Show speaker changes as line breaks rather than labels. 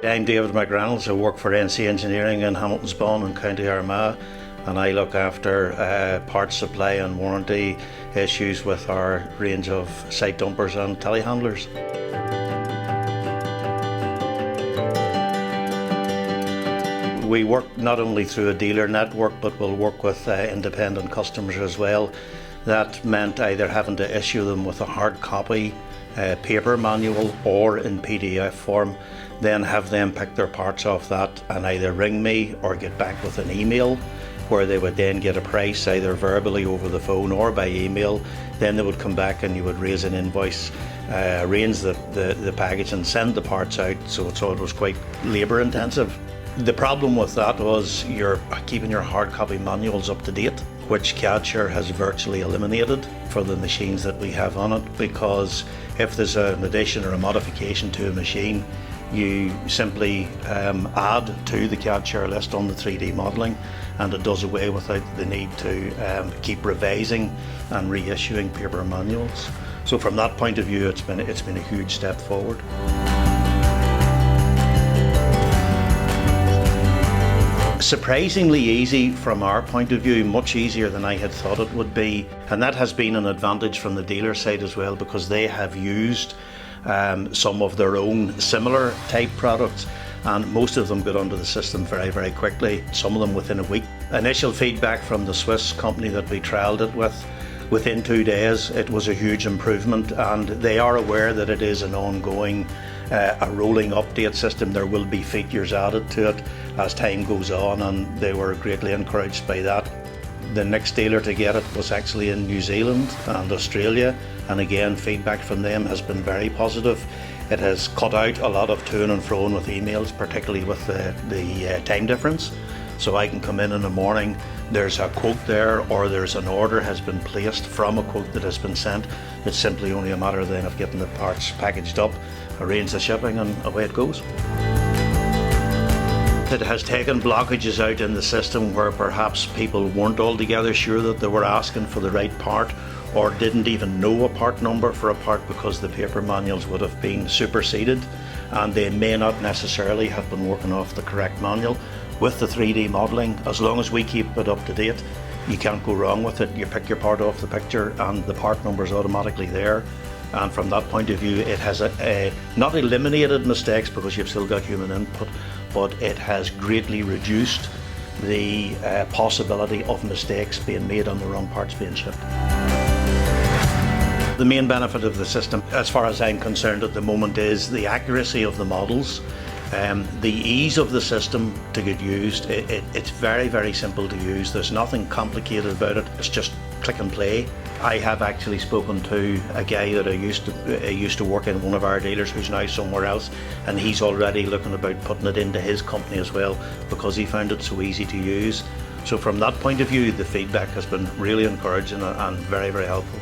I'm David McReynolds. I work for NC Engineering in Hamiltonsbawn in County Armagh, and I look after parts supply and warranty issues with our range of site dumpers and telehandlers. We work not only through a dealer network, but we'll work with independent customers as well. That meant either having to issue them with a hard copy paper manual or in PDF form, then have them pick their parts off that and either ring me or get back with an email where they would then get a price either verbally over the phone or by email. Then they would come back and you would raise an invoice, arrange the package and send the parts out, so it was quite labour intensive. The problem with that was you're keeping your hard copy manuals up to date, which CADshare has virtually eliminated for the machines that we have on it, because if there's an addition or a modification to a machine, you simply add to the CADshare list on the 3D modelling, and it does away without the need to keep revising and reissuing paper manuals. So from that point of view, it's been a huge step forward. Surprisingly easy from our point of view, much easier than I had thought it would be, and that has been an advantage from the dealer side as well, because they have used some of their own similar type products, and most of them got onto the system very, very quickly, some of them within a week. Initial feedback from the Swiss company that we trialled it with, within 2 days it was a huge improvement, and they are aware that it is an ongoing a rolling update system. There will be features added to it as time goes on, and they were greatly encouraged by that. The next dealer to get it was actually in New Zealand and Australia, and again feedback from them has been very positive. It has cut out a lot of to and fro with emails, particularly with the time difference. So I can come in the morning, there's a quote there, or there's an order has been placed from a quote that has been sent. It's simply only a matter then of getting the parts packaged up, arrange the shipping, and away it goes. It has taken blockages out in the system where perhaps people weren't altogether sure that they were asking for the right part, or didn't even know a part number for a part because the paper manuals would have been superseded and they may not necessarily have been working off the correct manual. With the 3D modelling, as long as we keep it up to date, you can't go wrong with it. You pick your part off the picture and the part number is automatically there. And from that point of view, it has not eliminated mistakes, because you've still got human input, but it has greatly reduced the possibility of mistakes being made on the wrong parts being shipped. The main benefit of the system, as far as I'm concerned at the moment, is the accuracy of the models. The ease of the system to get used. It's very, very simple to use. There's nothing complicated about it. It's just click and play. I have actually spoken to a guy that I used to work in one of our dealers who's now somewhere else, and he's already looking about putting it into his company as well, because he found it so easy to use. So from that point of view, the feedback has been really encouraging and very, very helpful.